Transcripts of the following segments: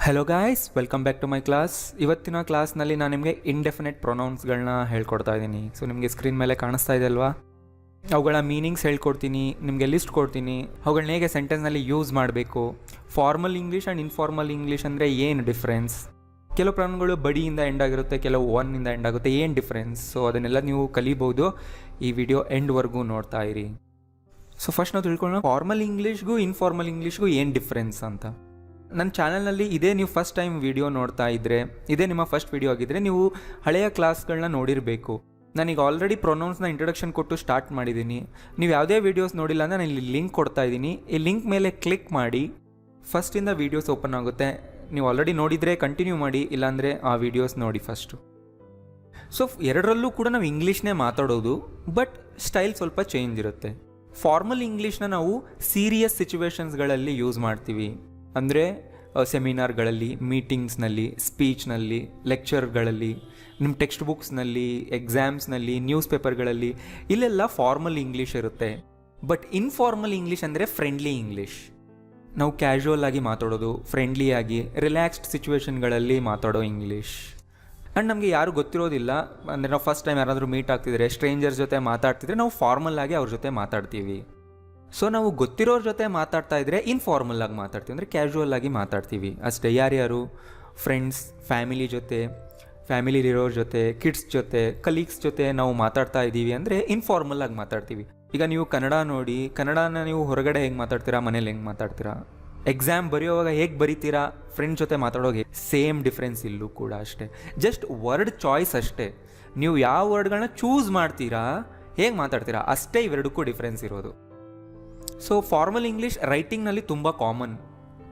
Hello guys, welcome back to my class. ಇವತ್ತಿನ ಕ್ಲಾಸ್ನಲ್ಲಿ ನಾನು ನಿಮಗೆ ಇಂಡೆಫಿನೆಟ್ ಪ್ರೊನೌನ್ಸ್ಗಳನ್ನ ಹೇಳ್ಕೊಡ್ತಾ ಇದ್ದೀನಿ. ಸೊ ನಿಮಗೆ ಸ್ಕ್ರೀನ್ ಮೇಲೆ ಕಾಣಿಸ್ತಾ ಇದೆ ಅಲ್ವಾ? ಅವುಗಳ ಮೀನಿಂಗ್ಸ್ ಹೇಳ್ಕೊಡ್ತೀನಿ, ನಿಮಗೆ ಲಿಸ್ಟ್ ಕೊಡ್ತೀನಿ, ಅವುಗಳನ್ನ ಹೇಗೆ ಸೆಂಟೆನ್ಸ್ನಲ್ಲಿ ಯೂಸ್ ಮಾಡಬೇಕು, formal English and informal English ಅಂದರೆ ಏನು ಡಿಫ್ರೆನ್ಸ್, ಕೆಲವು ಪ್ರೊನೌನ್ಗಳು ಬಡಿಯಿಂದ ಎಂಡ್ ಆಗಿರುತ್ತೆ, ಕೆಲವು ಒನ್ನಿಂದ ಎಂಡ್ ಆಗುತ್ತೆ, ಏನು ಡಿಫ್ರೆನ್ಸ್. ಸೊ ಅದನ್ನೆಲ್ಲ ನೀವು ಕಲಿಬೋದು. ಈ ವಿಡಿಯೋ ಎಂಡ್ವರೆಗೂ ನೋಡ್ತಾ ಇರಿ. ಸೊ ಫಸ್ಟ್ ನಾವು ತಿಳ್ಕೊಳ್ಳೋಣ ಫಾರ್ಮಲ್ ಇಂಗ್ಲೀಷ್ಗೂ ಇನ್ಫಾರ್ಮಲ್ ಇಂಗ್ಲೀಷ್ಗೂ ಏನು ಡಿಫ್ರೆನ್ಸ್ ಅಂತ. ನನ್ನ ಚಾನಲ್ನಲ್ಲಿ ಇದೇ ನೀವು ಫಸ್ಟ್ ಟೈಮ್ ವಿಡಿಯೋ ನೋಡ್ತಾ ಇದ್ದರೆ, ಇದೇ ನಿಮ್ಮ ಫಸ್ಟ್ ವಿಡಿಯೋ ಆಗಿದ್ದರೆ ನೀವು ಹಳೆಯ ಕ್ಲಾಸ್ಗಳನ್ನ ನೋಡಿರಬೇಕು. ನಾನೀಗ ಆಲ್ರೆಡಿ ಪ್ರೊನೌನ್ಸ್ನ ಇಂಟ್ರೊಡಕ್ಷನ್ ಕೊಟ್ಟು ಸ್ಟಾರ್ಟ್ ಮಾಡಿದ್ದೀನಿ. ನೀವು ಯಾವುದೇ ವೀಡಿಯೋಸ್ ನೋಡಿಲ್ಲ ಅಂದರೆ ನಾನು ಇಲ್ಲಿ ಲಿಂಕ್ ಕೊಡ್ತಾ ಇದ್ದೀನಿ. ಈ ಲಿಂಕ್ ಮೇಲೆ ಕ್ಲಿಕ್ ಮಾಡಿ, ಫಸ್ಟಿಂದ ವೀಡಿಯೋಸ್ ಓಪನ್ ಆಗುತ್ತೆ. ನೀವು ಆಲ್ರೆಡಿ ನೋಡಿದರೆ ಕಂಟಿನ್ಯೂ ಮಾಡಿ, ಇಲ್ಲಾಂದರೆ ಆ ವೀಡಿಯೋಸ್ ನೋಡಿ ಫಸ್ಟು. ಸೊ ಎರಡರಲ್ಲೂ ಕೂಡ ನಾವು ಇಂಗ್ಲೀಷ್ನೇ ಮಾತಾಡೋದು, ಬಟ್ ಸ್ಟೈಲ್ ಸ್ವಲ್ಪ ಚೇಂಜ್ ಇರುತ್ತೆ. ಫಾರ್ಮಲ್ ಇಂಗ್ಲೀಷ್ನ ನಾವು ಸೀರಿಯಸ್ ಸಿಚುವೇಶನ್ಸ್ಗಳಲ್ಲಿ ಯೂಸ್ ಮಾಡ್ತೀವಿ. ಅಂದರೆ ಸೆಮಿನಾರ್ಗಳಲ್ಲಿ, ಮೀಟಿಂಗ್ಸ್ನಲ್ಲಿ, ಸ್ಪೀಚ್ನಲ್ಲಿ, ಲೆಕ್ಚರ್ಗಳಲ್ಲಿ, ನಿಮ್ಮ ಟೆಕ್ಸ್ಟ್ ಬುಕ್ಸ್ನಲ್ಲಿ, ಎಕ್ಸಾಮ್ಸ್ನಲ್ಲಿ, ನ್ಯೂಸ್ ಪೇಪರ್ಗಳಲ್ಲಿ, ಇಲ್ಲೆಲ್ಲ ಫಾರ್ಮಲ್ ಇಂಗ್ಲೀಷ್ ಇರುತ್ತೆ. ಬಟ್ ಇನ್ಫಾರ್ಮಲ್ ಇಂಗ್ಲೀಷ್ ಅಂದರೆ ಫ್ರೆಂಡ್ಲಿ ಇಂಗ್ಲೀಷ್. ನಾವು ಕ್ಯಾಶುವಲ್ ಆಗಿ ಮಾತಾಡೋದು, ಫ್ರೆಂಡ್ಲಿಯಾಗಿ ರಿಲ್ಯಾಕ್ಸ್ಡ್ ಸಿಚುವೇಶನ್ಗಳಲ್ಲಿ ಮಾತಾಡೋ ಇಂಗ್ಲೀಷ್. ಆ್ಯಂಡ್ ನಮಗೆ ಯಾರು ಗೊತ್ತಿರೋದಿಲ್ಲ ಅಂದರೆ ನಾವು ಫಸ್ಟ್ ಟೈಮ್ ಯಾರಾದರೂ ಮೀಟ್ ಆಗ್ತಿದ್ರೆ, ಸ್ಟ್ರೇಂಜರ್ಸ್ ಜೊತೆ ಮಾತಾಡ್ತಿದ್ರೆ ನಾವು ಫಾರ್ಮಲ್ ಆಗಿ ಅವ್ರ ಜೊತೆ ಮಾತಾಡ್ತೀವಿ. ಸೊ ನಾವು ಗೊತ್ತಿರೋರ ಜೊತೆ ಮಾತಾಡ್ತಾ ಇದ್ದರೆ ಇನ್ಫಾರ್ಮಲ್ ಆಗಿ ಮಾತಾಡ್ತೀವಿ, ಅಂದರೆ ಕ್ಯಾಶುವಲ್ ಆಗಿ ಮಾತಾಡ್ತೀವಿ ಅಷ್ಟೇ. ಯಾರ್ಯಾರು ಫ್ರೆಂಡ್ಸ್, ಫ್ಯಾಮಿಲಿ ಜೊತೆ, ಫ್ಯಾಮಿಲಿಲಿರೋರ ಜೊತೆ, ಕಿಡ್ಸ್ ಜೊತೆ, ಕಲೀಗ್ಸ್ ಜೊತೆ ನಾವು ಮಾತಾಡ್ತಾ ಇದ್ದೀವಿ ಅಂದರೆ ಇನ್ಫಾರ್ಮಲ್ ಆಗಿ ಮಾತಾಡ್ತೀವಿ. ಈಗ ನೀವು ಕನ್ನಡ ನೋಡಿ, ಕನ್ನಡನ ನೀವು ಹೊರಗಡೆ ಹೆಂಗೆ ಮಾತಾಡ್ತೀರಾ, ಮನೇಲಿ ಹೆಂಗೆ ಮಾತಾಡ್ತೀರಾ, ಎಕ್ಸಾಮ್ ಬರೆಯೋವಾಗ ಹೇಗೆ ಬರೀತೀರಾ, ಫ್ರೆಂಡ್ಸ್ ಜೊತೆ ಮಾತಾಡೋಗೆ ಸೇಮ್ ಡಿಫ್ರೆನ್ಸ್ ಇಲ್ಲೂ ಕೂಡ ಅಷ್ಟೇ. ಜಸ್ಟ್ ವರ್ಡ್ ಚಾಯ್ಸ್ ಅಷ್ಟೇ. ನೀವು ಯಾವ ವರ್ಡ್ಗಳನ್ನ ಚೂಸ್ ಮಾಡ್ತೀರಾ, ಹೇಗೆ ಮಾತಾಡ್ತೀರಾ, ಅಷ್ಟೇ ಇವೆರಡಕ್ಕೂ ಡಿಫ್ರೆನ್ಸ್ ಇರೋದು. ಸೊ ಫಾರ್ಮಲ್ ಇಂಗ್ಲೀಷ್ ರೈಟಿಂಗ್ನಲ್ಲಿ ತುಂಬ ಕಾಮನ್,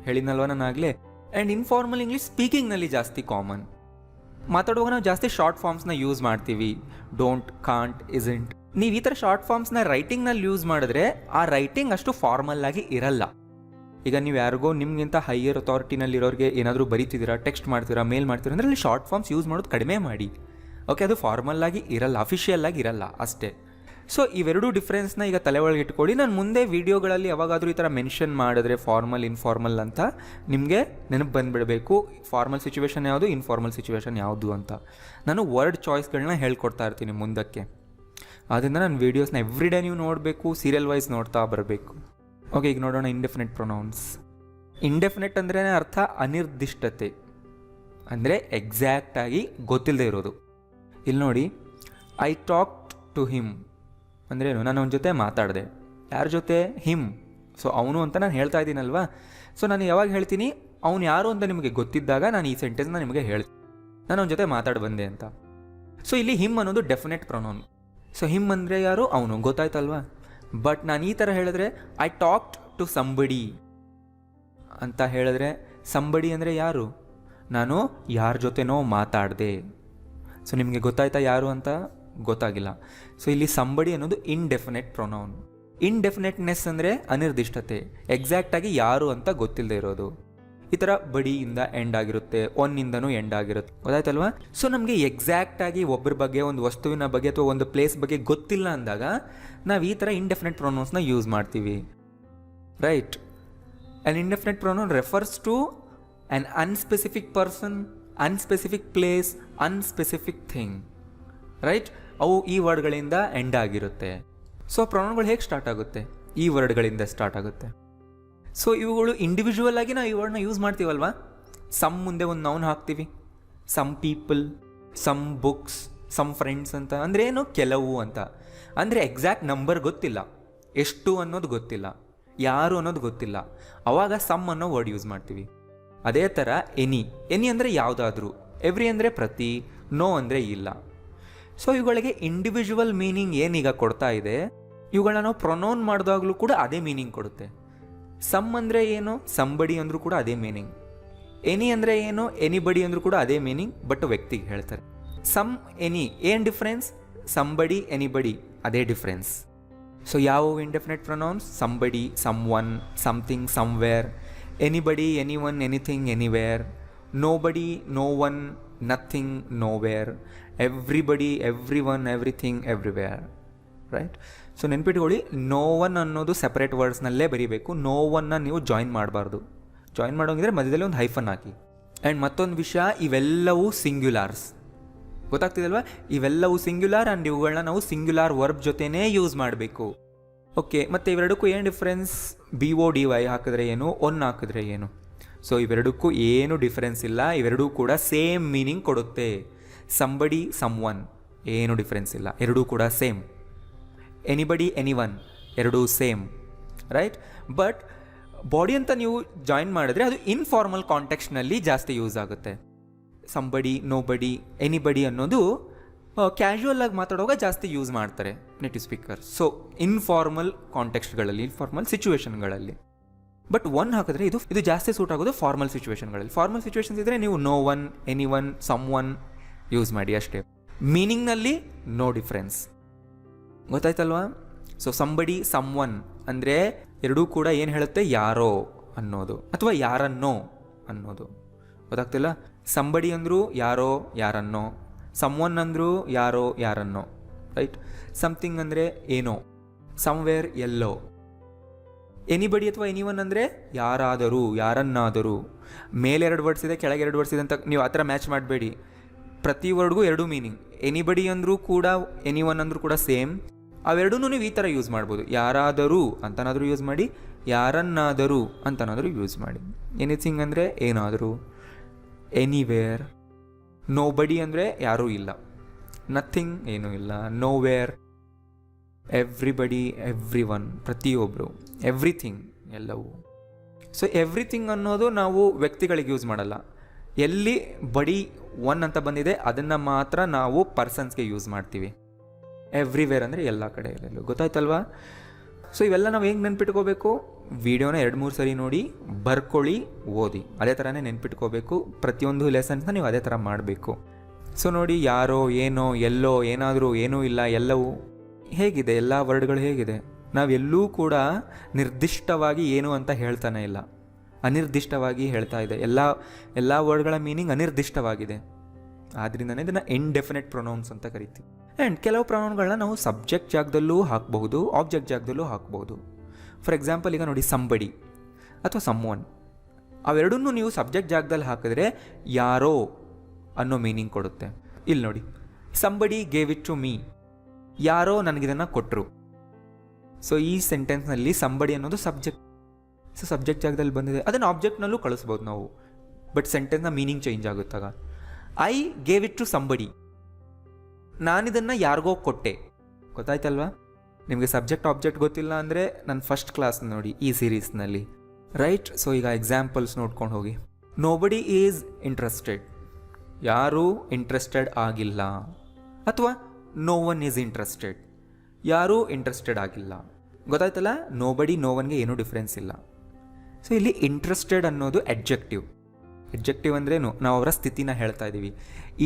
ಹೇಳಿದ್ನಲ್ವ ನಾನು ಆಗಲೇ. ಆ್ಯಂಡ್ ಇನ್ಫಾರ್ಮಲ್ ಇಂಗ್ಲೀಷ್ ಸ್ಪೀಕಿಂಗ್ನಲ್ಲಿ ಜಾಸ್ತಿ ಕಾಮನ್. ಮಾತಾಡುವಾಗ ನಾವು ಜಾಸ್ತಿ ಶಾರ್ಟ್ ಫಾರ್ಮ್ಸ್ನ ಯೂಸ್ ಮಾಡ್ತೀವಿ. Don't, can't, isn't. ನೀವು ಈ ಥರ ಶಾರ್ಟ್ ಫಾರ್ಮ್ಸ್ನ ರೈಟಿಂಗ್ನಲ್ಲಿ ಯೂಸ್ ಮಾಡಿದ್ರೆ ಆ ರೈಟಿಂಗ್ ಅಷ್ಟು ಫಾರ್ಮಲ್ ಆಗಿ ಇರಲ್ಲ. ಈಗ ನೀವು ಯಾರಿಗೋ ನಿಮಗಿಂತ ಹೈಯರ್ ಅಥಾರಿಟಿನಲ್ಲಿರೋರಿಗೆ ಏನಾದರೂ ಬರೀತಿದ್ದೀರಾ, ಟೆಕ್ಸ್ಟ್ ಮಾಡ್ತೀರಾ, ಮೇಲ್ ಮಾಡ್ತೀರಾ ಅಂದರೆ ಅಲ್ಲಿ ಶಾರ್ಟ್ ಫಾರ್ಮ್ಸ್ ಯೂಸ್ ಮಾಡೋದು ಕಡಿಮೆ ಮಾಡಿ. ಓಕೆ, ಅದು ಫಾರ್ಮಲ್ ಆಗಿ ಇರಲ್ಲ, ಅಫಿಷಿಯಲ್ ಆಗಿ ಇರಲ್ಲ ಅಷ್ಟೇ. ಸೊ ಇವೆರಡೂ ಡಿಫ್ರೆನ್ಸ್ನ ಈಗ ತಲೆ ಒಳಗೆ ಇಟ್ಕೊಳ್ಳಿ. ನಾನು ಮುಂದೆ ವೀಡಿಯೋಗಳಲ್ಲಿ ಯಾವಾಗಾದರೂ ಈ ಥರ ಮೆನ್ಷನ್ ಮಾಡಿದ್ರೆ ಫಾರ್ಮಲ್, ಇನ್ಫಾರ್ಮಲ್ ಅಂತ ನಿಮಗೆ ನೆನಪು ಬಂದುಬಿಡಬೇಕು. ಫಾರ್ಮಲ್ ಸಿಚುವೇಶನ್ ಯಾವುದು, ಇನ್ಫಾರ್ಮಲ್ ಸಿಚುವೇಶನ್ ಯಾವುದು ಅಂತ. ನಾನು ವರ್ಡ್ ಚಾಯ್ಸ್ಗಳನ್ನ ಹೇಳ್ಕೊಡ್ತಾ ಇರ್ತೀನಿ ಮುಂದಕ್ಕೆ. ಆದ್ದರಿಂದ ನಾನು ವೀಡಿಯೋಸ್ನ ಎವ್ರಿ ಡೇ ನೀವು ನೋಡಬೇಕು, ಸೀರಿಯಲ್ ವೈಸ್ ನೋಡ್ತಾ ಬರಬೇಕು. ಓಕೆ, ಈಗ ನೋಡೋಣ ಇಂಡೆಫಿನೆಟ್ ಪ್ರೊನೌನ್ಸ್. ಇಂಡೆಫಿನೆಟ್ ಅಂದ್ರೆ ಅರ್ಥ ಅನಿರ್ದಿಷ್ಟತೆ, ಅಂದರೆ ಎಕ್ಸಾಕ್ಟಾಗಿ ಗೊತ್ತಿಲ್ಲದೆ ಇರೋದು. ಇಲ್ಲಿ ನೋಡಿ, ಐ ಟಾಕ್ಡ್ ಟು ಹಿಮ್ ಅಂದ್ರೇನು, ನಾನು ಅವನ ಜೊತೆ ಮಾತಾಡಿದೆ. ಯಾರ ಜೊತೆ? ಹಿಮ್. ಸೊ ಅವನು ಅಂತ ನಾನು ಹೇಳ್ತಾ ಇದ್ದೀನಲ್ವಾ. ಸೊ ನಾನು ಯಾವಾಗ ಹೇಳ್ತೀನಿ ಅವನು ಯಾರು ಅಂತ ನಿಮಗೆ ಗೊತ್ತಿದ್ದಾಗ ನಾನು ಈ ಸೆಂಟೆನ್ಸ್ನ ನಿಮಗೆ ಹೇಳ್ತೀನಿ, ನಾನು ಅವನ ಜೊತೆ ಮಾತಾಡಿ ಬಂದೆ ಅಂತ. ಸೊ ಇಲ್ಲಿ ಹಿಮ್ ಅನ್ನೋದು ಡೆಫಿನೆಟ್ ಪ್ರೊನೌನ್. ಸೊ ಹಿಮ್ ಅಂದರೆ ಯಾರು? ಅವನು, ಗೊತ್ತಾಯ್ತಲ್ವಾ. ಬಟ್ ನಾನು ಈ ಥರ ಹೇಳಿದ್ರೆ ಐ ಟಾಕ್ಡ್ ಟು ಸಂಬಡಿ ಅಂತ ಹೇಳಿದ್ರೆ, ಸಂಬಡಿ ಅಂದರೆ ಯಾರು? ನಾನು ಯಾರ ಜೊತೆನೋ ಮಾತಾಡಿದೆ. ಸೊ ನಿಮಗೆ ಗೊತ್ತಾಯ್ತಾ ಯಾರು ಅಂತ? ಗೊತ್ತಾಗಿಲ್ಲ. ಸೊ ಇಲ್ಲಿ ಸಂಬಡಿ ಅನ್ನೋದು ಇಂಡೆಫಿನೆಟ್ ಪ್ರೊನೌನ್. ಇಂಡೆಫಿನೆಟ್ನೆಸ್ ಅಂದರೆ ಅನಿರ್ದಿಷ್ಟತೆ, ಎಕ್ಸಾಕ್ಟಾಗಿ ಯಾರು ಅಂತ ಗೊತ್ತಿಲ್ಲದೆ ಇರೋದು. ಈ ಥರ ಬಡಿಯಿಂದ ಎಂಡ್ ಆಗಿರುತ್ತೆ, ಒನ್ನಿಂದನೂ ಎಂಡ್ ಆಗಿರುತ್ತೆ, ಗೊತ್ತಾಯ್ತಲ್ವಾ. ಸೊ ನಮಗೆ ಎಕ್ಸಾಕ್ಟಾಗಿ ಒಬ್ಬರ ಬಗ್ಗೆ, ಒಂದು ವಸ್ತುವಿನ ಬಗ್ಗೆ ಅಥವಾ ಒಂದು ಪ್ಲೇಸ್ ಬಗ್ಗೆ ಗೊತ್ತಿಲ್ಲ ಅಂದಾಗ ನಾವು ಈ ಥರ ಇಂಡೆಫಿನೆಟ್ ಪ್ರೊನೌನ್ಸ್ನ ಯೂಸ್ ಮಾಡ್ತೀವಿ, right. An indefinite pronoun refers to an unspecific person, unspecific place, unspecific thing, right. ಅವು ಈ ವರ್ಡ್ಗಳಿಂದ ಎಂಡ್ ಆಗಿರುತ್ತೆ. ಸೊ ಪ್ರೊನೌನ್ಗಳು ಹೇಗೆ ಸ್ಟಾರ್ಟ್ ಆಗುತ್ತೆ? ಈ ವರ್ಡ್ಗಳಿಂದ ಸ್ಟಾರ್ಟ್ ಆಗುತ್ತೆ. ಸೊ ಇವುಗಳು ಇಂಡಿವಿಜುವಲ್ ಆಗಿ ನಾವು ಈ ವರ್ಡ್ನ ಯೂಸ್ ಮಾಡ್ತೀವಲ್ವಾ. ಸಮ್ ಮುಂದೆ ಒಂದು ನೌನ್ ಹಾಕ್ತೀವಿ, some people, some books, some friends ಅಂತ. ಅಂದರೆ ಏನು? ಕೆಲವು ಅಂತ. ಅಂದರೆ ಎಕ್ಸಾಕ್ಟ್ ನಂಬರ್ ಗೊತ್ತಿಲ್ಲ, ಎಷ್ಟು ಅನ್ನೋದು ಗೊತ್ತಿಲ್ಲ, ಯಾರು ಅನ್ನೋದು ಗೊತ್ತಿಲ್ಲ, ಅವಾಗ ಸಮ್ ಅನ್ನೋ ವರ್ಡ್ ಯೂಸ್ ಮಾಡ್ತೀವಿ. ಅದೇ ಥರ ಎನಿ. ಎನಿ ಅಂದರೆ ಯಾವುದಾದ್ರೂ, ಎವ್ರಿ ಅಂದರೆ ಪ್ರತಿ, ನೋ ಅಂದರೆ ಇಲ್ಲ. ಸೊ ಇವುಗಳಿಗೆ ಇಂಡಿವಿಜುವಲ್ ಮೀನಿಂಗ್ ಏನೀಗ ಕೊಡ್ತಾ ಇದೆ, ಇವುಗಳನ್ನ ನಾವು ಪ್ರೊನೌನ್ ಮಾಡಿದಾಗಲೂ ಕೂಡ ಅದೇ ಮೀನಿಂಗ್ ಕೊಡುತ್ತೆ. ಸಮ್ ಅಂದರೆ ಏನು? ಸಂಬಡಿ ಅಂದರೂ ಕೂಡ ಅದೇ ಮೀನಿಂಗ್. ಎನಿ ಅಂದರೆ ಏನು? ಎನಿಬಡಿ ಅಂದರೂ ಕೂಡ ಅದೇ ಮೀನಿಂಗ್, ಬಟ್ ವ್ಯಕ್ತಿಗೆ ಹೇಳ್ತಾರೆ. ಸಮ್, ಎನಿ ಏನು ಡಿಫ್ರೆನ್ಸ್? ಸಂಬಡಿ, ಎನಿಬಡಿ ಅದೇ ಡಿಫ್ರೆನ್ಸ್. ಸೊ ಯಾವುವು indefinite pronouns? Somebody, some one, something, somewhere. Anybody, any one, anything, anywhere. Nobody, no one, nothing, nowhere. Everybody, every one, everything, everywhere, right. So ನೆನ್ಪಿಟ್ಕೊಳ್ಳಿ, no one ಅನ್ನೋದು separate ವರ್ಡ್ಸ್ನಲ್ಲೇ ಬರೀಬೇಕು. No ಒನ್ನ ನೀವು join ಮಾಡಬಾರ್ದು. Join ಮಾಡೋಂಗಿದ್ರೆ ಮಧ್ಯದಲ್ಲಿ ಒಂದು hyphen hockey. And ಮತ್ತೊಂದು ವಿಷಯ, ಇವೆಲ್ಲವೂ ಸಿಂಗ್ಯುಲಾರ್ಸ್. ಗೊತ್ತಾಗ್ತಿದಲ್ವಾ? ಇವೆಲ್ಲವೂ ಸಿಂಗ್ಯುಲಾರ್ ಆ್ಯಂಡ್ ಇವುಗಳನ್ನ ನಾವು ಸಿಂಗ್ಯುಲಾರ್ ವರ್ಬ್ ಜೊತೆನೇ ಯೂಸ್ ಮಾಡಬೇಕು. ಓಕೆ, ಮತ್ತು ಇವೆರಡಕ್ಕೂ ಏನು ಡಿಫ್ರೆನ್ಸ್? BODY ಹಾಕಿದ್ರೆ ಏನು, ಒನ್ ಹಾಕಿದ್ರೆ ಏನು? ಸೊ ಇವೆರಡಕ್ಕೂ ಏನು ಡಿಫ್ರೆನ್ಸ್ ಇಲ್ಲ, ಇವೆರಡೂ ಕೂಡ ಸೇಮ್ ಮೀನಿಂಗ್ ಕೊಡುತ್ತೆ. ಸಂಬಡಿ, ಸಮ್ವನ್, ಏನು ಡಿಫ್ರೆನ್ಸ್ ಇಲ್ಲ, ಎರಡೂ ಕೂಡ ಸೇಮ್. ಎನಿಬಡಿ, ಎನಿವನ್, ಎರಡೂ ಸೇಮ್, ರೈಟ್? ಬಟ್ ಬಾಡಿ ಅಂತ ನೀವು ಜಾಯಿನ್ ಮಾಡಿದ್ರೆ ಅದು ಇನ್ಫಾರ್ಮಲ್ ಕಾಂಟೆಕ್ಸ್ಟ್ನಲ್ಲಿ ಜಾಸ್ತಿ ಯೂಸ್ ಆಗುತ್ತೆ. ಸಂಬಡಿ, ನೋಬಡಿ, ಎನಿಬಡಿ ಅನ್ನೋದು ಕ್ಯಾಶುವಲ್ ಆಗಿ ಮಾತಾಡುವಾಗ ಜಾಸ್ತಿ ಯೂಸ್ ಮಾಡ್ತಾರೆ ನೇಟಿವ್ ಸ್ಪೀಕರ್. ಸೊ ಇನ್ಫಾರ್ಮಲ್ ಕಾಂಟೆಕ್ಸ್ಟ್ಗಳಲ್ಲಿ, ಇನ್ಫಾರ್ಮಲ್ ಸಿಚುವೇಶನ್ಗಳಲ್ಲಿ. ಬಟ್ ಒನ್ ಹಾಕಿದ್ರೆ ಇದು ಜಾಸ್ತಿ ಸೂಟ್ ಆಗೋದು ಫಾರ್ಮಲ್ ಸಿಚುವೇಶನ್ಗಳಲ್ಲಿ. ಫಾರ್ಮಲ್ ಸಿಚುವೇಶನ್ಸ್ ಇದ್ದರೆ ನೀವು no one, any one, some one use ಮಾಡಿ ಅಷ್ಟೇ. ಮೀನಿಂಗ್ನಲ್ಲಿ ನೋ ಡಿಫ್ರೆನ್ಸ್. ಗೊತ್ತಾಯ್ತಲ್ವಾ? ಸೊ ಸಂಬಡಿ, ಸಮ್ ಒನ್ ಅಂದರೆ ಎರಡೂ ಕೂಡ ಏನು ಹೇಳುತ್ತೆ? ಯಾರೋ ಅನ್ನೋದು ಅಥವಾ ಯಾರನ್ನೋ ಅನ್ನೋದು. ಗೊತ್ತಾಗ್ತಿಲ್ಲ? ಸಂಬಡಿ ಅಂದರೂ ಯಾರೋ ಯಾರನ್ನೋ, ಸಮ್ ಒನ್ ಅಂದರೂ ಯಾರೋ ಯಾರನ್ನೋ, ರೈಟ್? ಸಮಥಿಂಗ್ ಅಂದರೆ ಏನೋ, ಸಮ್ವೇರ್ ಎಲ್ಲೋ. ಎನಿಬಡಿ ಅಥವಾ ಎನಿವನ್ ಅಂದರೆ ಯಾರಾದರೂ, ಯಾರನ್ನಾದರೂ. ಮೇಲೆ 2 ವರ್ಡ್ಸ್ ಇದೆ, ಕೆಳಗೆ 2 ವರ್ಡ್ಸ್ ಇದೆ ಅಂತ ನೀವು ಆ ಥರ ಮ್ಯಾಚ್ ಮಾಡಬೇಡಿ. ಪ್ರತಿ ವರ್ಡ್ಗೂ 2 ಮೀನಿಂಗ್. ಎನಿಬಡಿ ಅಂದರೂ ಕೂಡ, ಎನಿವನ್ ಅಂದರೂ ಕೂಡ ಸೇಮ್. ಅವೆರಡೂ ನೀವು ಈ ಥರ ಯೂಸ್ ಮಾಡ್ಬೋದು. ಯಾರಾದರೂ ಅಂತನಾದರೂ ಯೂಸ್ ಮಾಡಿ, ಯಾರನ್ನಾದರೂ ಅಂತನಾದರೂ ಯೂಸ್ ಮಾಡಿ. ಎನಿಥಿಂಗ್ ಅಂದರೆ ಏನಾದರೂ, ಎನಿವೇರ್. ನೋಬಡಿ ಅಂದರೆ ಯಾರೂ ಇಲ್ಲ, ನಥಿಂಗ್ ಏನೂ ಇಲ್ಲ. ನೋವೇರ್, ಎವ್ರಿಬಡಿ, ಎವ್ರಿ ಒನ್, ಪ್ರತಿಯೊಬ್ಬರು. ಎವ್ರಿಥಿಂಗ್, ಎಲ್ಲವೂ. ಸೊ ಎವ್ರಿಥಿಂಗ್ ಅನ್ನೋದು ನಾವು ವ್ಯಕ್ತಿಗಳಿಗೆ ಯೂಸ್ ಮಾಡಲ್ಲ. ಎಲ್ಲಿ ಬಡಿ ಒನ್ ಅಂತ ಬಂದಿದೆ ಅದನ್ನು ಮಾತ್ರ ನಾವು ಪರ್ಸನ್ಸ್ಗೆ ಯೂಸ್ ಮಾಡ್ತೀವಿ. ಎವ್ರಿವೇರ್ ಅಂದರೆ ಎಲ್ಲ ಕಡೆ, ಎಲ್ಲೆಲ್ಲೂ. ಗೊತ್ತಾಯ್ತಲ್ವಾ? ಸೊ ಇವೆಲ್ಲ ನಾವು ಹೆಂಗೆ ನೆನ್ಪಿಟ್ಕೋಬೇಕು? ವಿಡಿಯೋನ 2-3 ಸರಿ ನೋಡಿ, ಬರ್ಕೊಳ್ಳಿ, ಓದಿ. ಅದೇ ಥರನೇ ನೆನ್ಪಿಟ್ಕೋಬೇಕು. ಪ್ರತಿಯೊಂದು ಲೆಸನ್ಸ್ನ ನೀವು ಅದೇ ಥರ ಮಾಡಬೇಕು. ಸೊ ನೋಡಿ, ಯಾರೋ, ಏನೋ, ಎಲ್ಲೋ, ಏನಾದರೂ, ಏನೂ ಇಲ್ಲ, ಎಲ್ಲವೂ ಹೇಗಿದೆ? ಎಲ್ಲ ವರ್ಡ್ಗಳು ಹೇಗಿದೆ? ನಾವೆಲ್ಲೂ ಕೂಡ ನಿರ್ದಿಷ್ಟವಾಗಿ ಏನು ಅಂತ ಹೇಳ್ತಾನೆ ಇಲ್ಲ, ಅನಿರ್ದಿಷ್ಟವಾಗಿ ಹೇಳ್ತಾ ಇದೆ. ಎಲ್ಲ ವರ್ಡ್ಗಳ ಮೀನಿಂಗ್ ಅನಿರ್ದಿಷ್ಟವಾಗಿದೆ. ಆದ್ದರಿಂದನೇ ಇದನ್ನು ಇಂಡೆಫಿನೆಟ್ ಪ್ರೊನೌನ್ಸ್ ಅಂತ ಕರಿತೀವಿ. ಆ್ಯಂಡ್ ಕೆಲವು ಪ್ರೊನೌನ್ಗಳನ್ನ ನಾವು ಸಬ್ಜೆಕ್ಟ್ ಜಾಗದಲ್ಲೂ ಹಾಕ್ಬಹುದು, ಆಬ್ಜೆಕ್ಟ್ ಜಾಗದಲ್ಲೂ ಹಾಕ್ಬಹುದು. ಫಾರ್ ಎಕ್ಸಾಂಪಲ್, ಈಗ ನೋಡಿ, ಸಂಬಡಿ ಅಥವಾ ಸಮ್ವನ್, ಅವೆರಡನ್ನೂ ನೀವು ಸಬ್ಜೆಕ್ಟ್ ಜಾಗದಲ್ಲಿ ಹಾಕಿದ್ರೆ ಯಾರೋ ಅನ್ನೋ ಮೀನಿಂಗ್ ಕೊಡುತ್ತೆ. ಇಲ್ಲಿ ನೋಡಿ, somebody gave it to me, ಯಾರೋ ನನಗಿದನ್ನು ಕೊಟ್ಟರು. ಸೊ ಈ ಸೆಂಟೆನ್ಸ್ನಲ್ಲಿ ಸಂಬಡಿ ಅನ್ನೋದು ಸಬ್ಜೆಕ್ಟ್. ಸೊ ಸಬ್ಜೆಕ್ಟ್ ಜಾಗದಲ್ಲಿ ಬಂದಿದೆ, ಅದನ್ನು ಆಬ್ಜೆಕ್ಟ್ನಲ್ಲೂ ಕಳಿಸ್ಬೋದು ನಾವು. ಬಟ್ ಸೆಂಟೆನ್ಸ್ನ ಮೀನಿಂಗ್ ಚೇಂಜ್ ಆಗುತ್ತಾಗ. I gave it to somebody, ನಾನಿದನ್ನು ಯಾರಿಗೋ ಕೊಟ್ಟೆ. ಗೊತ್ತಾಯ್ತಲ್ವಾ? ನಿಮಗೆ ಸಬ್ಜೆಕ್ಟ್ ಆಬ್ಜೆಕ್ಟ್ ಗೊತ್ತಿಲ್ಲ ಅಂದರೆ ನನ್ನ ಫಸ್ಟ್ ಕ್ಲಾಸ್ ನೋಡಿ ಈ ಸೀರೀಸ್ನಲ್ಲಿ, ರೈಟ್? ಸೊ ಈಗ ಎಕ್ಸಾಂಪಲ್ಸ್ ನೋಡ್ಕೊಂಡು ಹೋಗಿ. ನೋಬಡಿ ಈಸ್ ಇಂಟ್ರೆಸ್ಟೆಡ್, ಯಾರೂ ಇಂಟ್ರೆಸ್ಟೆಡ್ ಆಗಿಲ್ಲ. ಅಥವಾ ನೋ ಒನ್ ಈಸ್ ಇಂಟ್ರೆಸ್ಟೆಡ್, ಯಾರೂ ಇಂಟ್ರೆಸ್ಟೆಡ್ ಆಗಿಲ್ಲ. ಗೊತ್ತಾಯ್ತಲ್ಲ? ನೋಬಡಿ, ನೋ ಒನ್ಗೆ ಏನೂ ಡಿಫ್ರೆನ್ಸ್ ಇಲ್ಲ. ಸೊ ಇಲ್ಲಿ ಇಂಟ್ರೆಸ್ಟೆಡ್ ಅನ್ನೋದು ಅಡ್ಜೆಕ್ಟಿವ್. ಅಡ್ಜೆಕ್ಟಿವ್ ಅಂದ್ರೇನು? ನಾವು ಅವರ ಸ್ಥಿತಿನ ಹೇಳ್ತಾ ಇದ್ದೀವಿ.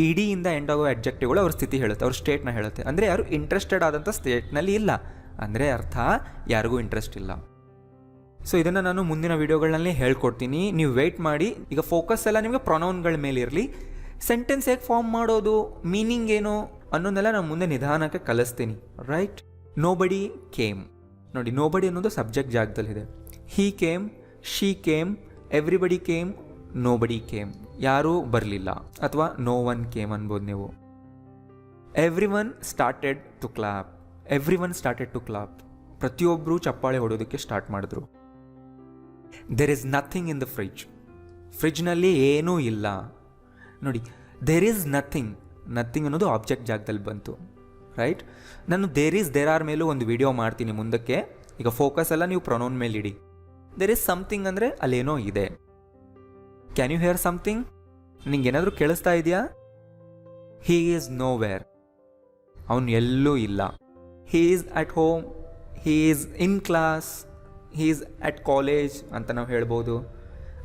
ಇಡಿಯಿಂದ ಎಂಡ್ ಆಗೋ ಅಡ್ಜೆಕ್ಟಿವ್ಗಳು ಅವ್ರ ಸ್ಥಿತಿ ಹೇಳುತ್ತೆ, ಅವ್ರ ಸ್ಟೇಟ್ನ ಹೇಳುತ್ತೆ. ಅಂದರೆ ಯಾರು ಇಂಟ್ರೆಸ್ಟೆಡ್ ಆದಂಥ ಸ್ಟೇಟ್ನಲ್ಲಿ ಇಲ್ಲ ಅಂದರೆ ಅರ್ಥ ಯಾರಿಗೂ ಇಂಟ್ರೆಸ್ಟ್ ಇಲ್ಲ. ಸೊ ಇದನ್ನು ನಾನು ಮುಂದಿನ ವೀಡಿಯೋಗಳಲ್ಲಿ ಹೇಳ್ಕೊಡ್ತೀನಿ, ನೀವು ವೆಯ್ಟ್ ಮಾಡಿ. ಈಗ ಫೋಕಸ್ ಎಲ್ಲ ನಿಮಗೆ ಪ್ರೊನೌನ್ಗಳ ಮೇಲೆ ಇರಲಿ. ಸೆಂಟೆನ್ಸ್ ಹೇಗೆ ಫಾರ್ಮ್ ಮಾಡೋದು, ಮೀನಿಂಗ್ ಏನು ಅನ್ನೋದನ್ನೆಲ್ಲ ನಾನು ಮುಂದೆ ನಿಧಾನಕ್ಕೆ ಕಲಿಸ್ತೀನಿ, ರೈಟ್? ನೋಬಡಿ ಕೇಮ್, ನೋಡಿ, ನೋಬಡಿ ಅನ್ನೋದು ಸಬ್ಜೆಕ್ಟ್ ಜಾಗದಲ್ಲಿದೆ. He came, she came, everybody came, nobody came, ಯಾರೂ ಬರಲಿಲ್ಲ. ಅಥವಾ ನೋ ಒನ್ ಕೇಮ್ ಅನ್ಬೋದು ನೀವು. Every one started to clap, every one started to clap, ಪ್ರತಿಯೊಬ್ಬರು ಚಪ್ಪಾಳೆ ಹೊಡೋದಕ್ಕೆ ಸ್ಟಾರ್ಟ್ ಮಾಡಿದ್ರು. There is nothing in the fridge, ಫ್ರಿಜ್ನಲ್ಲಿ ಏನೂ ಇಲ್ಲ. ನೋಡಿ, ದೇರ್ ಈಸ್ ನಥಿಂಗ್, ನಥಿಂಗ್ ಅನ್ನೋದು ಆಬ್ಜೆಕ್ಟ್ ಜಾಗದಲ್ಲಿ ಬಂತು, ರೈಟ್? ನಾನು ದೇರ್ ಆರ್ ಮೇಲೂ ಒಂದು ವಿಡಿಯೋ ಮಾಡ್ತೀನಿ ಮುಂದಕ್ಕೆ. ಈಗ ಫೋಕಸ್ ಎಲ್ಲ ನೀವು ಪ್ರೊನೌನ್ ಮೇಲೆ ಇಡಿ. ದೇರ್ ಈಸ್ ಸಮಥಿಂಗ್ ಅಂದರೆ ಅಲ್ಲೇನೋ ಇದೆ. Can you hear something? ನಿಂಗೆ ಏನಾದರೂ ಕೇಳಿಸ್ತಾ ಇದೆಯಾ? ಹೀ ಈಸ್ ನೋ ವೇರ್, ಅವನು ಎಲ್ಲೂ ಇಲ್ಲ. He is at home, he is in class, he is at college ಅಂತ ನಾವು ಹೇಳ್ಬೋದು.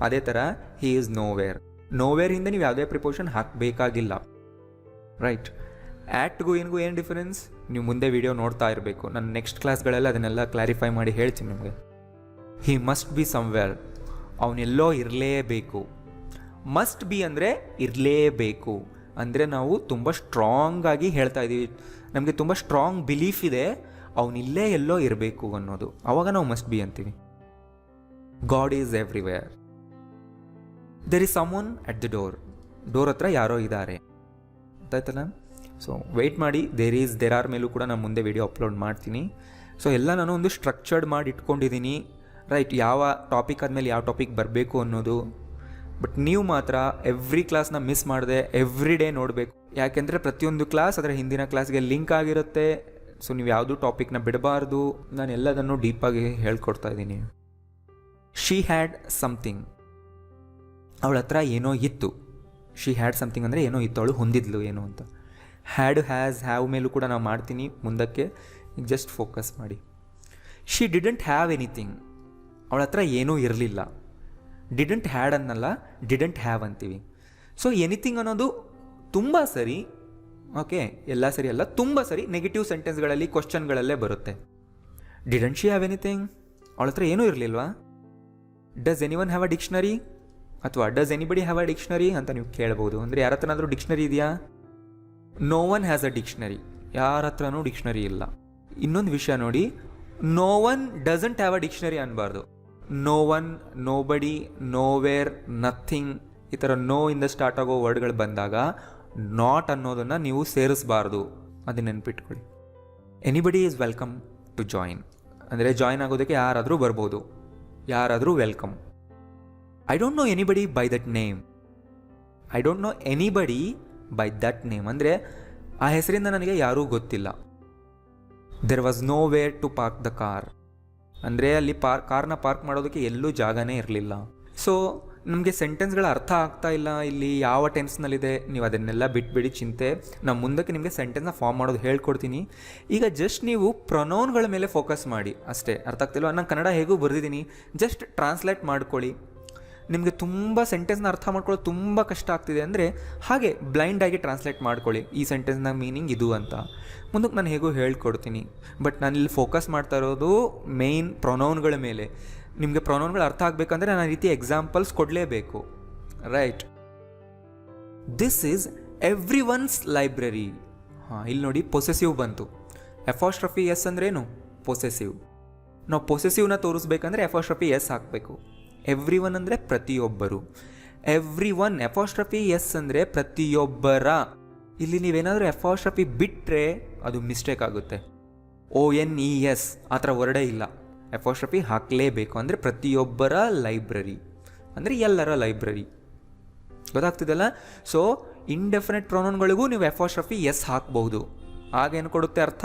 ಅದೇ ಥರ he is no wear. No wear ಹಿಂದೆ ನೀವು ಯಾವುದೇ ಪ್ರಿಪೋಷನ್ ಹಾಕಬೇಕಾಗಿಲ್ಲ, ರೈಟ್? ಆ್ಯಟ್ಗೂ ಏನಿಗೂ ಏನು ಡಿಫರೆನ್ಸ್ ನೀವು ಮುಂದೆ ವಿಡಿಯೋ ನೋಡ್ತಾ ಇರಬೇಕು. ನಾನು ನೆಕ್ಸ್ಟ್ ಕ್ಲಾಸ್ಗಳೆಲ್ಲ ಅದನ್ನೆಲ್ಲ ಕ್ಲಾರಿಫೈ ಮಾಡಿ ಹೇಳ್ತೀನಿ ನಿಮಗೆ. ಹಿ ಮಸ್ಟ್ ಬಿ ಸಮ್ವೇರ್, ಅವನೆಲ್ಲೋ ಇರಲೇಬೇಕು. ಮಸ್ಟ್ ಬಿ ಅಂದರೆ ಇರಲೇಬೇಕು ಅಂದರೆ ನಾವು ತುಂಬ ಸ್ಟ್ರಾಂಗ್ ಆಗಿ ಹೇಳ್ತಾ ಇದ್ದೀವಿ, ನಮಗೆ ತುಂಬ ಸ್ಟ್ರಾಂಗ್ ಬಿಲೀಫ್ ಇದೆ ಅವನಿಲ್ಲೇ ಎಲ್ಲೋ ಇರಬೇಕು ಅನ್ನೋದು, ಆವಾಗ ನಾವು ಮಸ್ಟ್ ಬಿ ಅಂತೀವಿ. God is everywhere, there is someone at the door ಹತ್ರ ಯಾರೋ ಇದ್ದಾರೆ ಗೊತ್ತಾಯ್ತಲ್ಲ. ಸೊ ವೆಯ್ಟ್ ಮಾಡಿ, ದೇರ್ ಆರ್ ಮೇಲೂ ಕೂಡ ನಾನು ಮುಂದೆ ವಿಡಿಯೋ ಅಪ್ಲೋಡ್ ಮಾಡ್ತೀನಿ. ಸೊ ಎಲ್ಲ ನಾನು ಒಂದು ಸ್ಟ್ರಕ್ಚರ್ಡ್ ಮಾಡಿ ಇಟ್ಕೊಂಡಿದ್ದೀನಿ, ರೈಟ್, ಯಾವ ಟಾಪಿಕ್ ಆದಮೇಲೆ ಯಾವ ಟಾಪಿಕ್ ಬರಬೇಕು ಅನ್ನೋದು. ಬಟ್ ನೀವು ಮಾತ್ರ ಎವ್ರಿ ಕ್ಲಾಸ್ನ ಮಿಸ್ ಮಾಡದೆ ಎವ್ರಿ ಡೇ ನೋಡಬೇಕು, ಯಾಕೆಂದರೆ ಪ್ರತಿಯೊಂದು ಕ್ಲಾಸ್ ಅದರ ಹಿಂದಿನ ಕ್ಲಾಸ್ಗೆ ಲಿಂಕ್ ಆಗಿರುತ್ತೆ. ಸೊ ನೀವು ಯಾವುದೂ ಟಾಪಿಕ್ನ ಬಿಡಬಾರ್ದು. ನಾನು ಎಲ್ಲದನ್ನು ಡೀಪಾಗಿ ಹೇಳ್ಕೊಡ್ತಾ ಇದ್ದೀನಿ. ಶಿ ಹ್ಯಾಡ್ ಸಮಥಿಂಗ್, ಅವಳ ಹತ್ರ ಏನೋ ಇತ್ತು. ಶಿ ಹ್ಯಾಡ್ ಸಮಥಿಂಗ್ ಅಂದರೆ ಏನೋ ಇತ್ತು, ಅವಳು ಹೊಂದಿದ್ಲು ಏನು ಅಂತ. ಹ್ಯಾಡ್, ಹ್ಯಾಸ್, ಹ್ಯಾವ್ ಮೇಲೂ ಕೂಡ ನಾವು ಮಾಡ್ತೀನಿ ಮುಂದಕ್ಕೆ, ಈಗ ಜಸ್ಟ್ ಫೋಕಸ್ ಮಾಡಿ. ಶಿ ಡಿಡಂಟ್ ಹ್ಯಾವ್ ಎನಿಥಿಂಗ್, ಅವಳ ಹತ್ರ ಏನೂ ಇರಲಿಲ್ಲ. ಡಿಡಂಟ್ ಹ್ಯಾಡ್ ಅನ್ನಲ್ಲ, ಡಿಡಂಟ್ ಹ್ಯಾವ್ ಅಂತೀವಿ. ಸೊ ಎನಿಥಿಂಗ್ ಅನ್ನೋದು ತುಂಬ ಸರಿ, ಓಕೆ, ಎಲ್ಲ ಸರಿ ಅಲ್ಲ, ತುಂಬ ಸರಿ ನೆಗೆಟಿವ್ ಸೆಂಟೆನ್ಸ್ಗಳಲ್ಲಿ ಕ್ವಶನ್ಗಳಲ್ಲೇ ಬರುತ್ತೆ. ಡಿಡಂಟ್ ಶಿ ಹ್ಯಾವ್ ಎನಿಥಿಂಗ್, ಅವಳ ಹತ್ರ ಏನೂ ಇರಲಿಲ್ವಾ. Does anyone have a dictionary ಅಥವಾ does anybody have a dictionary ಅಂತ ನೀವು ಕೇಳ್ಬೋದು. ಅಂದರೆ ಯಾರ ಹತ್ರನಾದರೂ ಡಿಕ್ಷನರಿ ಇದೆಯಾ? No one has a dictionary, ಯಾರ ಹತ್ರನೂ ಡಿಕ್ಷನರಿ ಇಲ್ಲ. ಇನ್ನೊಂದು ವಿಷಯ ನೋಡಿ, no one doesn't have a dictionary ಅನ್ನಬಾರ್ದು. No one, nobody, nowhere, nothing, ಈ ಥರ ನೋ ಇಂದ ಸ್ಟಾರ್ಟ್ ಆಗೋ ವರ್ಡ್ಗಳು ಬಂದಾಗ ನಾಟ್ ಅನ್ನೋದನ್ನು ನೀವು ಸೇರಿಸಬಾರ್ದು, ಅದನ್ನ ನೆನ್ಪಿಟ್ಕೊಳ್ಳಿ. Anybody is welcome to join, ಅಂದರೆ ಜಾಯಿನ್ ಆಗೋದಕ್ಕೆ ಯಾರಾದರೂ ಬರ್ಬೋದು, ಯಾರಾದರೂ welcome. I don't know anybody by that name, I don't know anybody by that name ಅಂದರೆ ಆ ಹೆಸರಿಂದ ನನಗೆ ಯಾರೂ ಗೊತ್ತಿಲ್ಲ. There was nowhere to park the car, ಅಂದರೆ ಅಲ್ಲಿ ಕಾರ್ನ ಪಾರ್ಕ್ ಮಾಡೋದಕ್ಕೆ ಎಲ್ಲೂ ಜಾಗನೇ ಇರಲಿಲ್ಲ. ಸೊ ನಮಗೆ ಸೆಂಟೆನ್ಸ್ಗಳ ಅರ್ಥ ಆಗ್ತಾ ಇಲ್ಲ, ಇಲ್ಲಿ ಯಾವ ಟೆನ್ಸ್ನಲ್ಲಿದೆ, ನೀವು ಅದನ್ನೆಲ್ಲ ಬಿಟ್ಬಿಡಿ ಚಿಂತೆ. ನಾನು ಮುಂದಕ್ಕೆ ನಿಮಗೆ ಸೆಂಟೆನ್ಸ್ನ ಫಾರ್ಮ್ ಮಾಡೋದು ಹೇಳ್ಕೊಡ್ತೀನಿ. ಈಗ ಜಸ್ಟ್ ನೀವು ಪ್ರೊನೌನ್ಗಳ ಮೇಲೆ ಫೋಕಸ್ ಮಾಡಿ ಅಷ್ಟೇ. ಅರ್ಥ ಆಗ್ತಿಲ್ವ? ನಾನು ಕನ್ನಡ ಹೇಗೂ ಬರೆದಿದ್ದೀನಿ, ಜಸ್ಟ್ ಟ್ರಾನ್ಸ್ಲೇಟ್ ಮಾಡ್ಕೊಳ್ಳಿ. ನಿಮಗೆ ತುಂಬ ಸೆಂಟೆನ್ಸ್ನ ಅರ್ಥ ಮಾಡ್ಕೊಳ್ಳೋದು ತುಂಬ ಕಷ್ಟ ಆಗ್ತಿದೆ ಅಂದರೆ ಹಾಗೆ ಬ್ಲೈಂಡಾಗಿ ಟ್ರಾನ್ಸ್ಲೇಟ್ ಮಾಡ್ಕೊಳ್ಳಿ, ಈ ಸೆಂಟೆನ್ಸ್ನ ಮೀನಿಂಗ್ ಇದು ಅಂತ. ಮುಂದಕ್ಕೆ ನಾನು ಹೇಗೂ ಹೇಳ್ಕೊಡ್ತೀನಿ. ಬಟ್ ನಾನಿಲ್ಲಿ ಫೋಕಸ್ ಮಾಡ್ತಾ ಇರೋದು ಮೇಯ್ನ್ ಪ್ರೊನೌನ್ಗಳ ಮೇಲೆ. ನಿಮಗೆ ಪ್ರೊನೌನ್ಗಳು ಅರ್ಥ ಆಗಬೇಕಂದ್ರೆ ನಾನು ಆ ರೀತಿ ಎಕ್ಸಾಂಪಲ್ಸ್ ಕೊಡಲೇಬೇಕು, right. This is every once library. ಹಾಂ, ಇಲ್ಲಿ ನೋಡಿ ಪೊಸೆಸಿವ್ ಬಂತು. ಎಫಾಸ್ಟ್ರಫಿ ಎಸ್ ಅಂದ್ರೇನು? ಪೊಸೆಸಿವ್. ನಾವು ಪೊಸೆಸಿವ್ನ ತೋರಿಸ್ಬೇಕಂದ್ರೆ ಎಫಾಸ್ಟ್ರಫಿ ಎಸ್ ಹಾಕಬೇಕು. ಎವ್ರಿ ಒನ್ ಅಂದರೆ ಪ್ರತಿಯೊಬ್ಬರು. ಎವ್ರಿ ಒನ್, ಎಫಾಸ್ಟ್ರಫಿ ಎಸ್ ಅಂದರೆ ಪ್ರತಿಯೊಬ್ಬರ. ಇಲ್ಲಿ ನೀವೇನಾದರೂ ಎಫಾಸ್ಟ್ರಫಿ ಬಿಟ್ಟರೆ ಅದು ಮಿಸ್ಟೇಕ್ ಆಗುತ್ತೆ. ONES ಆ ಥರ ವರ್ಡೇ ಇಲ್ಲ, ಎಫಾಸ್ಟ್ರಫಿ ಹಾಕಲೇಬೇಕು. ಅಂದರೆ ಪ್ರತಿಯೊಬ್ಬರ ಲೈಬ್ರರಿ ಅಂದರೆ ಎಲ್ಲರ ಲೈಬ್ರರಿ. ಗೊತ್ತಾಗ್ತಿದೆಲ್ಲ? ಸೊ ಇಂಡೆಫಿನೆಟ್ ಪ್ರೊನೌನ್ಗಳಿಗೂ ನೀವು ಎಫಾಸ್ಟ್ರಫಿ ಎಸ್ ಹಾಕ್ಬಹುದು. ಆಗೇನು ಕೊಡುತ್ತೆ ಅರ್ಥ?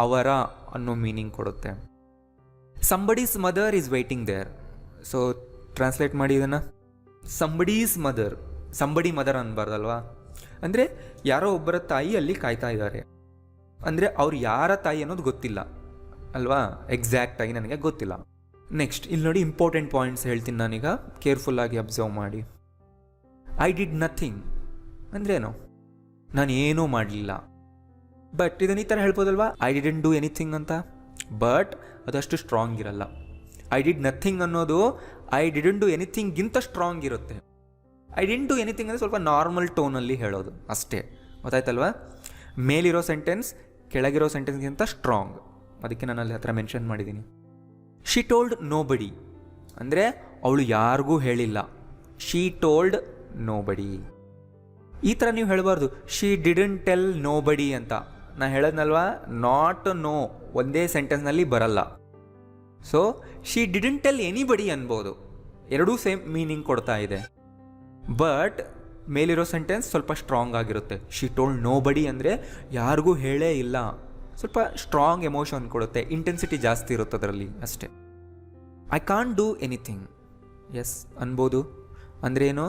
ಅವರ ಅನ್ನೋ ಮೀನಿಂಗ್ ಕೊಡುತ್ತೆ. Somebody's mother is waiting there. So translate ಮಾಡಿ ಇದನ್ನು. ಸಂಬಡೀಸ್ ಮದರ್, ಸಂಬಡಿ ಮದರ್ ಅನ್ಬಾರ್ದಲ್ವಾ? ಅಂದರೆ ಯಾರೋ ಒಬ್ಬರ ತಾಯಿ ಅಲ್ಲಿ ಕಾಯ್ತಾ ಇದ್ದಾರೆ. ಅಂದರೆ ಅವ್ರು ಯಾರ ತಾಯಿ ಅನ್ನೋದು ಗೊತ್ತಿಲ್ಲ ಅಲ್ವಾ? ಎಕ್ಸಾಕ್ಟಾಗಿ ನನಗೆ ಗೊತ್ತಿಲ್ಲ. ನೆಕ್ಸ್ಟ್ ಇಲ್ಲಿ ನೋಡಿ, ಇಂಪಾರ್ಟೆಂಟ್ ಪಾಯಿಂಟ್ಸ್ ಹೇಳ್ತೀನಿ ನಾನೀಗ, ಕೇರ್ಫುಲ್ಲಾಗಿ ಅಬ್ಸರ್ವ್ ಮಾಡಿ. ಐ ಡಿಡ್ ನಥಿಂಗ್ ಅಂದ್ರೇನು? ನಾನು ಏನೂ ಮಾಡಲಿಲ್ಲ. ಬಟ್ ಇದನ್ನು ಈ ಥರ ಹೇಳ್ಬೋದಲ್ವಾ, ಐ ಡಿಡೆಂಟ್ ಡೂ ಎನಿಥಿಂಗ್ ಅಂತ. ಬಟ್ ಅದಷ್ಟು ಸ್ಟ್ರಾಂಗ್ ಇರಲ್ಲ. ಐ ಡಿಡ್ ನಥಿಂಗ್ ಅನ್ನೋದು ಐ ಡಿಡೆಂಟ್ ಡೂ ಎನಿಥಿಂಗ್ಗಿಂತ ಸ್ಟ್ರಾಂಗ್ ಇರುತ್ತೆ. ಐ ಡಿಡೆಂಟ್ ಡೂ ಎನಿಥಿಂಗ್ ಅಂದರೆ ಸ್ವಲ್ಪ ನಾರ್ಮಲ್ ಟೋನಲ್ಲಿ ಹೇಳೋದು ಅಷ್ಟೇ. ಗೊತ್ತಾಯ್ತಲ್ವಾ? ಮೇಲಿರೋ ಸೆಂಟೆನ್ಸ್ ಕೆಳಗಿರೋ ಸೆಂಟೆನ್ಸ್ಗಿಂತ ಸ್ಟ್ರಾಂಗ್, ಅದಕ್ಕೆ ನಾನು ಅಲ್ಲಿ ಹತ್ರ ಮೆನ್ಷನ್ ಮಾಡಿದ್ದೀನಿ. ಶಿ ಟೋಲ್ಡ್ ನೋ ಬಡಿ ಅಂದರೆ ಅವಳು ಯಾರಿಗೂ ಹೇಳಿಲ್ಲ. ಶಿ ಟೋಲ್ಡ್ ನೋ ಬಡಿ. ಈ ಥರ ನೀವು ಹೇಳಬಾರ್ದು, ಶಿ ಡಿಡೆಂಟ್ ಟೆಲ್ ನೋ ಬಡಿ ಅಂತ. ನಾನು ಹೇಳೋದ್ನಲ್ವಾ, ನಾಟ್ ನೋ ಒಂದೇ ಸೆಂಟೆನ್ಸ್ನಲ್ಲಿ ಬರಲ್ಲ. So she didn't tell anybody ಅನ್ಬೋದು, ಎರಡೂ ಸೇಮ್ ಮೀನಿಂಗ್ ಕೊಡ್ತಾ ಇದೆ. ಬಟ್ ಮೇಲಿರೋ ಸೆಂಟೆನ್ಸ್ ಸ್ವಲ್ಪ ಸ್ಟ್ರಾಂಗ್ ಆಗಿರುತ್ತೆ. ಶಿ ಟೋಲ್ಡ್ ನೋ ಬಡಿ ಅಂದರೆ ಯಾರಿಗೂ ಹೇಳೇ ಇಲ್ಲ, ಸ್ವಲ್ಪ ಸ್ಟ್ರಾಂಗ್ ಎಮೋಷನ್ ಕೊಡುತ್ತೆ, ಇಂಟೆನ್ಸಿಟಿ ಜಾಸ್ತಿ ಇರುತ್ತೆ ಅದರಲ್ಲಿ ಅಷ್ಟೇ. ಐ ಕಾಂಟ್ ಡೂ ಎನಿಥಿಂಗ್, ಎಸ್ ಅನ್ಬೋದು. ಅಂದರೆ ಏನು?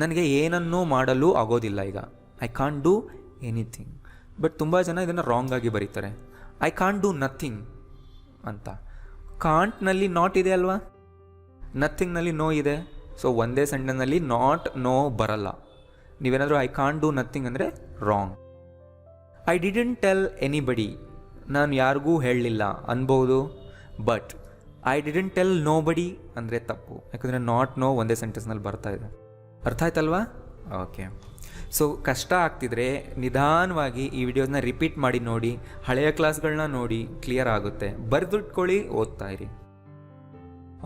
ನನಗೆ ಏನನ್ನೂ ಮಾಡಲು ಆಗೋದಿಲ್ಲ ಈಗ. I can't do anything. But ತುಂಬ ಜನ ಇದನ್ನು ರಾಂಗ್ ಆಗಿ ಬರೀತಾರೆ. ಐ ಕಾಂಟ್ ಡೂ ನಥಿಂಗ್ ಅಂತ. ಕಾಂಟ್ನಲ್ಲಿ ನಾಟ್ ಇದೆ ಅಲ್ವಾ, ನಥಿಂಗ್ನಲ್ಲಿ ನೋ ಇದೆ. ಸೊ ಒಂದೇ ಸೆಂಟೆನ್ಸ್ನಲ್ಲಿ ನಾಟ್ ನೋ ಬರಲ್ಲ. ನೀವೇನಾದರೂ ಐ ಕಾಂಟ್ ಡೂ ನಥಿಂಗ್ ಅಂದರೆ wrong. I didn't tell anybody, ನಾನು ಯಾರಿಗೂ ಹೇಳಲಿಲ್ಲ ಅನ್ಬೋದು. But I didn't tell nobody ಅಂದರೆ ತಪ್ಪು, ಯಾಕಂದರೆ ನಾಟ್ ನೋ ಒಂದೇ ಸೆಂಟೆನ್ಸ್ನಲ್ಲಿ ಬರ್ತಾ ಇದೆ. ಅರ್ಥ ಆಯ್ತಲ್ವಾ? ಓಕೆ. ಸೊ ಕಷ್ಟ ಆಗ್ತಿದ್ರೆ ನಿಧಾನವಾಗಿ ಈ ವಿಡಿಯೋನ ರಿಪೀಟ್ ಮಾಡಿ ನೋಡಿ, ಹಳೆಯ ಕ್ಲಾಸ್ಗಳನ್ನ ನೋಡಿ, ಕ್ಲಿಯರ್ ಆಗುತ್ತೆ. ಬರೆದಿಟ್ಕೊಳ್ಳಿ, ಓದ್ತಾ ಇರಿ.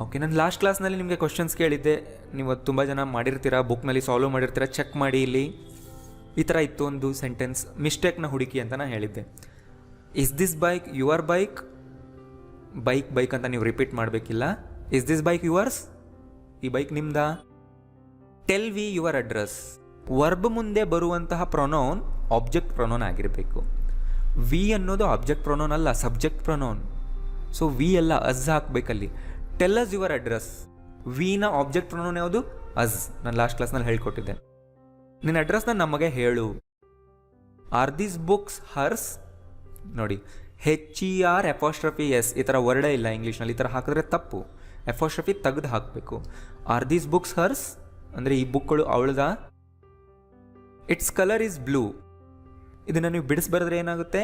ಓಕೆ, ನಾನು ಲಾಸ್ಟ್ ಕ್ಲಾಸ್ನಲ್ಲಿ ನಿಮಗೆ ಕ್ವಶನ್ಸ್ ಕೇಳಿದ್ದೆ. ನೀವು ಅದು ತುಂಬ ಜನ ಮಾಡಿರ್ತೀರಾ, ಬುಕ್ನಲ್ಲಿ ಸಾಲ್ವ್ ಮಾಡಿರ್ತೀರಾ, ಚೆಕ್ ಮಾಡಿ. ಇಲ್ಲಿ ಈ ಥರ ಇತ್ತು ಒಂದು ಸೆಂಟೆನ್ಸ್, ಮಿಸ್ಟೇಕ್ನ ಹುಡುಕಿ ಅಂತ ನಾನು ಹೇಳಿದ್ದೆ. Is this bike your bike? Bike ಅಂತ ನೀವು ರಿಪೀಟ್ ಮಾಡಬೇಕಿಲ್ಲ. Is this bike yours? ಈ ಬೈಕ್ ನಿಮ್ದಾ? Tell we your address. Verb ಮುಂದೆ ಬರುವಂತಹ ಪ್ರೊನೌನ್ ಆಬ್ಜೆಕ್ಟ್ ಪ್ರೊನೌನ್ ಆಗಿರಬೇಕು. ವಿ ಅನ್ನೋದು ಆಬ್ಜೆಕ್ಟ್ ಪ್ರೊನೌನ್ ಅಲ್ಲ, ಸಬ್ಜೆಕ್ಟ್ ಪ್ರೊನೌನ್. ಸೊ ವಿ ಅಲ್ಲ, ಅಸ್ ಹಾಕಬೇಕಲ್ಲಿ. Tell us your address. ವಿನ ಆಬ್ಜೆಕ್ಟ್ ಪ್ರೊನೌನ್ ಯಾವುದು? ಅಸ್. ನಾನು ಲಾಸ್ಟ್ ಕ್ಲಾಸ್ನಲ್ಲಿ ಹೇಳ್ಕೊಟ್ಟಿದ್ದೆ. ನಿನ್ನ ಅಡ್ರೆಸ್ನ ನಮಗೆ ಹೇಳು. Are these books hers? ನೋಡಿ, HER'(S) ಈ ಥರ ವರ್ಡೇ ಇಲ್ಲ ಇಂಗ್ಲೀಷ್ನಲ್ಲಿ. ಈ ಥರ ಹಾಕಿದ್ರೆ ತಪ್ಪು. ಎಫೋಸ್ಟ್ರಫಿ ತೆಗೆದು ಹಾಕಬೇಕು. ಆರ್ ದೀಸ್ ಬುಕ್ಸ್ ಹರ್ಸ್ ಅಂದರೆ ಈ ಬುಕ್ಗಳು ಅವಳದ. Its colour is blue. ಇದನ್ನು ನೀವು ಬಿಡಿಸ್ಬಾರ್ದ್ರೆ ಏನಾಗುತ್ತೆ?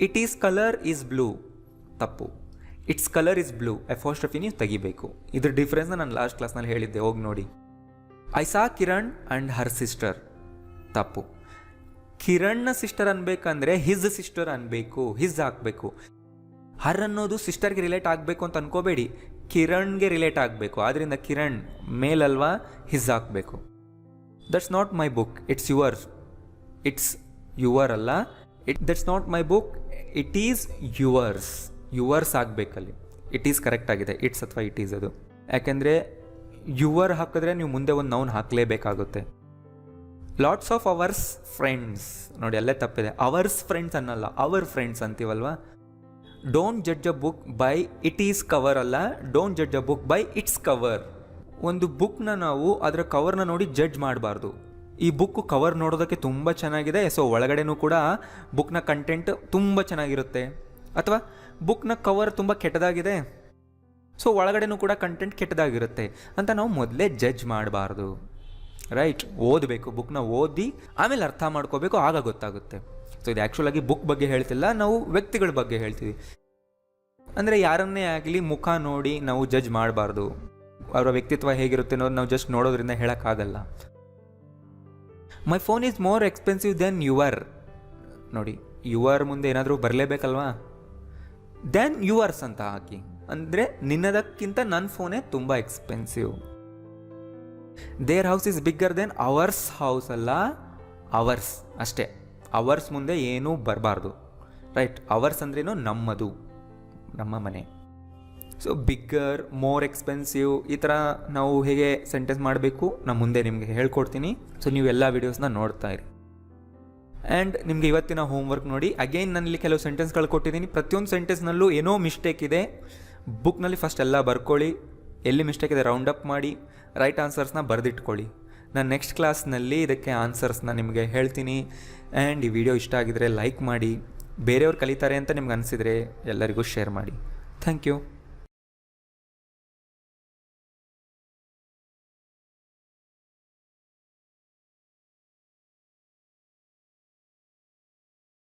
It is colour is blue. ತಪ್ಪು. Its colour is blue. Apostrophe ನೀವು ತೆಗಿಬೇಕು. ಇದ್ರ ಡಿಫ್ರೆನ್ಸ್ನ ನಾನು ಲಾಸ್ಟ್ ಕ್ಲಾಸ್ನಲ್ಲಿ ಹೇಳಿದ್ದೆ, ಹೋಗಿ ನೋಡಿ. I saw Kiran and her sister. ತಪ್ಪು. ಕಿರಣ್ನ ಸಿಸ್ಟರ್ ಅನ್ಬೇಕಂದ್ರೆ ಹಿಸ್ ಸಿಸ್ಟರ್ ಅನ್ಬೇಕು, ಹಿಸ್ ಹಾಕಬೇಕು. ಹರ್ ಅನ್ನೋದು ಸಿಸ್ಟರ್ಗೆ ರಿಲೇಟ್ ಆಗಬೇಕು ಅಂತ ಅನ್ಕೋಬೇಡಿ, ಕಿರಣ್ಗೆ ರಿಲೇಟ್ ಆಗಬೇಕು. ಆದ್ದರಿಂದ ಕಿರಣ್ ಮೇಲಲ್ವಾ, ಹಿಸ್ ಹಾಕಬೇಕು. That's not my book, it's yours. It's your ಅಲ್ಲ, that's not my book, it is yours. Yours ಆಗಬೇಕಲ್ಲಿ. ಇಟ್ ಈಸ್ ಕರೆಕ್ಟ್ ಆಗಿದೆ, ಇಟ್ಸ್ ಅಥವಾ ಇಟ್ ಈಸ್ ಅದು. ಯಾಕೆಂದರೆ ಯುವರ್ ಹಾಕಿದ್ರೆ ನೀವು ಮುಂದೆ ಒಂದು ನೌನ್ ಹಾಕಲೇಬೇಕಾಗುತ್ತೆ. Lots of ours friends. ನೋಡಿ, ಅಲ್ಲೇ ತಪ್ಪಿದೆ. ಅವರ್ಸ್ ಫ್ರೆಂಡ್ಸ್ ಅನ್ನಲ್ಲ, ಅವರ್ ಫ್ರೆಂಡ್ಸ್ ಅಂತೀವಲ್ವಾ. Don't judge a book by it is cover ಅಲ್ಲ, don't judge a book by it's cover. ಒಂದು ಬುಕ್ನ ನಾವು ಅದರ ಕವರ್ನ ನೋಡಿ ಜಡ್ಜ್ ಮಾಡಬಾರ್ದು. ಈ ಬುಕ್ ಕವರ್ ನೋಡೋದಕ್ಕೆ ತುಂಬ ಚೆನ್ನಾಗಿದೆ, ಸೊ ಒಳಗಡೆನೂ ಕೂಡ ಬುಕ್ನ ಕಂಟೆಂಟ್ ತುಂಬ ಚೆನ್ನಾಗಿರುತ್ತೆ. ಅಥವಾ ಬುಕ್ನ ಕವರ್ ತುಂಬ ಕೆಟ್ಟದಾಗಿದೆ, ಸೊ ಒಳಗಡೆನೂ ಕೂಡ ಕಂಟೆಂಟ್ ಕೆಟ್ಟದಾಗಿರುತ್ತೆ ಅಂತ ನಾವು ಮೊದಲೇ ಜಡ್ಜ್ ಮಾಡಬಾರ್ದು. ರೈಟ್? ಓದಬೇಕು, ಬುಕ್ನ ಓದಿ ಆಮೇಲೆ ಅರ್ಥ ಮಾಡ್ಕೋಬೇಕು, ಆಗ ಗೊತ್ತಾಗುತ್ತೆ. ಸೊ ಇದು ಆ್ಯಕ್ಚುಲಾಗಿ ಬುಕ್ ಬಗ್ಗೆ ಹೇಳ್ತಿಲ್ಲ, ನಾವು ವ್ಯಕ್ತಿಗಳ ಬಗ್ಗೆ ಹೇಳ್ತೀವಿ. ಅಂದರೆ ಯಾರನ್ನೇ ಆಗಲಿ ಮುಖ ನೋಡಿ ನಾವು ಜಡ್ಜ್ ಮಾಡಬಾರ್ದು. ಅವರ ವ್ಯಕ್ತಿತ್ವ ಹೇಗಿರುತ್ತೆ ಅನ್ನೋದು ನಾವು ಜಸ್ಟ್ ನೋಡೋದ್ರಿಂದ ಹೇಳೋಕ್ಕಾಗಲ್ಲ. My phone is more expensive than your. ನೋಡಿ, ಯುವರ್ ಮುಂದೆ ಏನಾದರೂ ಬರಲೇಬೇಕಲ್ವಾ? ದೆನ್ ಯುವರ್ಸ್ ಅಂತ ಹಾಕಿ. ಅಂದರೆ ನಿನ್ನದಕ್ಕಿಂತ ನನ್ನ ಫೋನೇ ತುಂಬ expensive. Their house is bigger than ours house ಅಲ್ಲ, ಅವರ್ಸ್ ಅಷ್ಟೇ. ಅವರ್ಸ್ ಮುಂದೆ ಏನೂ ಬರಬಾರ್ದು. ರೈಟ್? ಅವರ್ಸ್ ಅಂದ್ರೇನು? ನಮ್ಮದು, ನಮ್ಮ ಮನೆ. ಸೊ ಬಿಗ್ಗರ್, ಮೋರ್ ಎಕ್ಸ್ಪೆನ್ಸಿವ್ ಈ ಥರ ನಾವು ಹೇಗೆ ಸೆಂಟೆನ್ಸ್ ಮಾಡಬೇಕು ನಾನು ಮುಂದೆ ನಿಮಗೆ ಹೇಳ್ಕೊಡ್ತೀನಿ. ಸೊ ನೀವು ಎಲ್ಲ ವೀಡಿಯೋಸ್ನ ನೋಡ್ತಾ ಇರಿ. ಆ್ಯಂಡ್ ನಿಮಗೆ ಇವತ್ತಿನ ಹೋಮ್ವರ್ಕ್ ನೋಡಿ. ಅಗೈನ್ ನಾನಿಲ್ಲಿ ಕೆಲವು ಸೆಂಟೆನ್ಸ್ಗಳು ಕೊಟ್ಟಿದ್ದೀನಿ. ಪ್ರತಿಯೊಂದು ಸೆಂಟೆನ್ಸ್ನಲ್ಲೂ ಏನೋ ಮಿಸ್ಟೇಕ್ ಇದೆ. ಬುಕ್ನಲ್ಲಿ ಫಸ್ಟ್ ಎಲ್ಲ ಬರ್ಕೊಳ್ಳಿ, ಎಲ್ಲಿ ಮಿಸ್ಟೇಕ್ ಇದೆ ರೌಂಡ್ ಅಪ್ ಮಾಡಿ, ರೈಟ್ ಆನ್ಸರ್ಸ್ನ ಬರೆದಿಟ್ಕೊಳ್ಳಿ. ನಾನು ನೆಕ್ಸ್ಟ್ ಕ್ಲಾಸ್ನಲ್ಲಿ ಇದಕ್ಕೆ ಆನ್ಸರ್ಸ್ನ ನಿಮಗೆ ಹೇಳ್ತೀನಿ. ಆ್ಯಂಡ್ ಈ ವಿಡಿಯೋ ಇಷ್ಟ ಆಗಿದರೆ ಲೈಕ್ ಮಾಡಿ, ಬೇರೆಯವ್ರು ಕಲಿತಾರೆ ಅಂತ ನಿಮ್ಗೆ ಅನಿಸಿದರೆ ಎಲ್ಲರಿಗೂ ಶೇರ್ ಮಾಡಿ. Thank you.